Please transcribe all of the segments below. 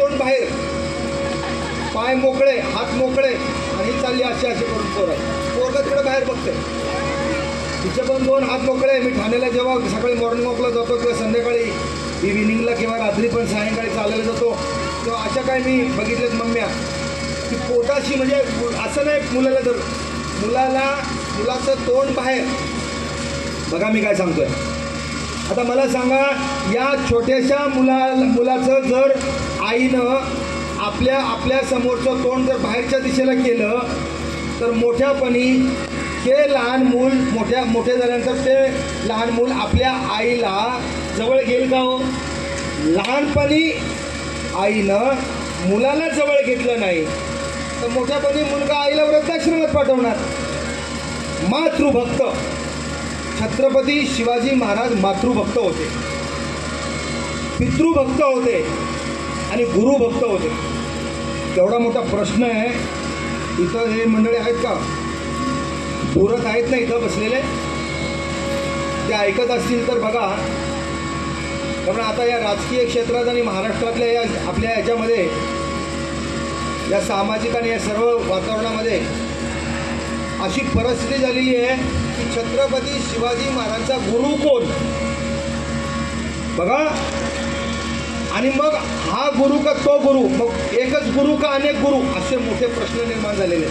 तोंड बाहेर, पाय मोकळे, हात मोकळे, आणि चालली अशी अशी करून पोरगा तिकडे बाहेर बघते. तिचे पण 2 हात मोकळे. मी ठाण्याला जेव्हा सकाळी मॉर्निंग वॉकला जातो किंवा संध्याकाळी इव्हिनिंगला किंवा रात्री पण सायंकाळी चालायला जातो तेव्हा अशा काय मी बघितलेत मम्म्या की पोटाशी, म्हणजे असं नाही मुलाला जर मुलाचं तोंड बाहेर. बघा मी काय सांगतोय. आता मला सांगा, या छोट्याशा मुलाचं जर आईनं आपल्या समोरचं तोंड जर बाहेरच्या दिशेला केलं तर मोठ्यापणी ते लहान मूल मोठे झाल्यानंतर ते लहान मूल आपल्या आईला जवळ घेईल का हो? लहानपणी आईनं मुलाला जवळ घेतलं नाही तर मोठ्यापणी मुलगा आईला वृद्धाश्रमात पाठवणार. मातृभक्त. छत्रपती शिवाजी महाराज मातृभक्त होते, पितृभक्त होते आणि गुरुभक्त होते. केवढा मोठा प्रश्न आहे. इथं हे मंडळी आहेत का, पूरक आहेत ना इथं बसलेले, ते ऐकत असतील तर बघा. कारण आता या राजकीय क्षेत्रात आणि महाराष्ट्रातल्या या आपल्या ह्याच्यामध्ये, या सामाजिक आणि या सर्व वातावरणामध्ये अशी परिस्थिती झालेली आहे की छत्रपती शिवाजी महाराजांचा गुरु कोण बघा. आणि मग हा गुरु का तो गुरु, मग एकच गुरु का अनेक गुरु, असे मोठे प्रश्न निर्माण झालेले.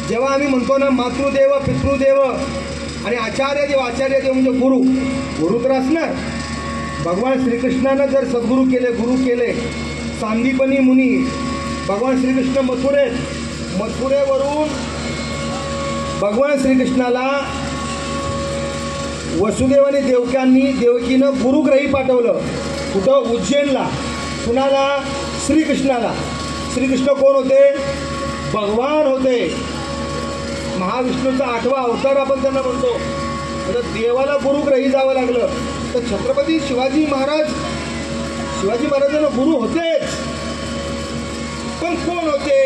जेव्हा आम्ही म्हणतो ना मातृदेव, पितृदेव आणि आचार्य देव म्हणजे गुरु तर असणार. भगवान श्रीकृष्णानं जर सद्गुरू केले, गुरु केले, सांदीपनी मुनी. भगवान श्रीकृष्ण मथुरेवरून भगवान श्रीकृष्णाला वसुदेव आणि देवकीनं गुरुग्रही पाठवलं. कुठं? उज्जैनला. कुणाला? श्रीकृष्णाला. श्रीकृष्ण कोण होते? भगवान होते. महाविष्णूचा 8वा अवतार आपण त्यांना म्हणतो. तर देवाला गुरुग्रही जावं लागलं. तर छत्रपती शिवाजी महाराजांना गुरु होतेच, पण कोण होते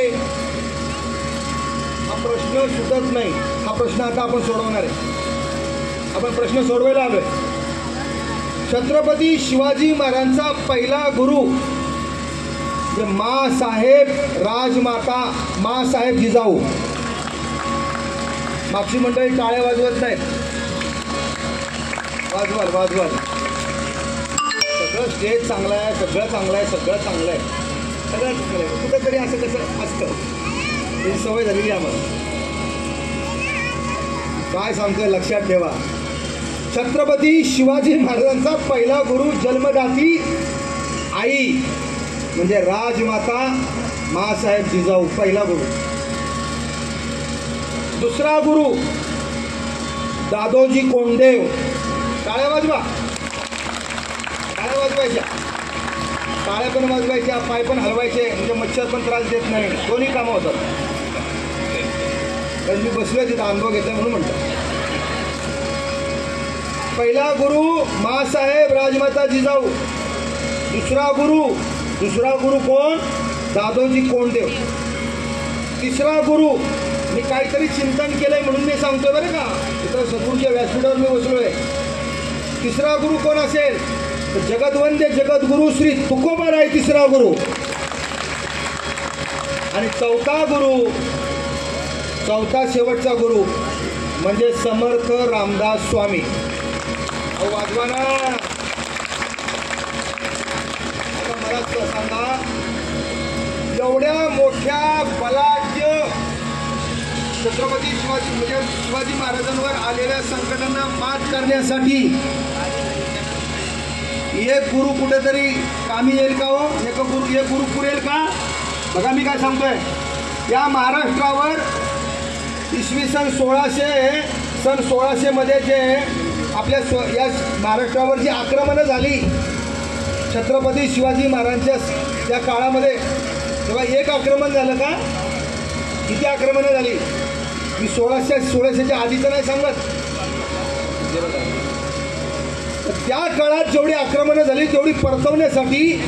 हा प्रश्न सुटत नाही. हा प्रश्न आता आपण सोडवणार आहे. आपण प्रश्न सोडवायला आलोय. छत्रपती शिवाजी महाराजांचा पहिला गुरु म्हणजे माँसाहेब राजमाता माँसाहेब जिजाऊ. मागची मंडळी टाळ्या वाजवत नाहीत. वाजवाल. सगळं स्टेज चांगलं आहे, सगळं चांगलं आहे. कुठंतरी असं कसं असतं, त्याची सवय झालेली आम्हाला. काय सांगतोय लक्षात ठेवा. छत्रपती शिवाजी महाराजांचा पहिला गुरु जन्मदाती आई म्हणजे राजमाता माँसाहेब जिजाऊ, पहिला गुरु. दुसरा गुरु दादोजी कोंडदेव. टाळ्या वाजवायच्या, टाळ्या पण वाजवायच्या, पाय पण हलवायचे, म्हणजे मच्छर पण त्रास देत नाही. दोन्ही कामं होतात. कारण मी बसलोय तिथं, अनुभव घेतला म्हणून म्हणतो. पहिला गुरु माँसाहेब राजमाता जिजाऊ. दुसरा गुरु कोण? दादोजी कोंडदेव. तिसरा गुरु मी काहीतरी चिंतन केलंय म्हणून मी सांगतोय बरं का, इथं सद्गुरूच्या व्यासपीठावर मी बसलोय. तिसरा गुरु कोण असेल तर जगद्वंद्य जगद्गुरु श्री तुकोबाराय तिसरा गुरु. आणि चौथा शेवटचा गुरु म्हणजे समर्थ रामदास स्वामी. वाजवाना. आता मला सांगा, एवढ्या मोठ्या बलाढ्य छत्रपती शिवाजी महाराजांवर आलेल्या संकटांना मात करण्यासाठी एक गुरु कुठेतरी कामी येईल का हो? एक गुरु पुरेल का? बघा मी काय सांगतोय. या महाराष्ट्रावर इसवी सन 1600 मध्ये जे आपल्या या महाराष्ट्रावर जी आक्रमणं झाली छत्रपती शिवाजी महाराजांच्या त्या काळामध्ये, तेव्हा एक आक्रमण झालं का? किती आक्रमणं झाली? मी 1600च्या आधीचं नाही सांगत. त्या काळात जेवढी आक्रमणं झाली तेवढी परतवण्यासाठी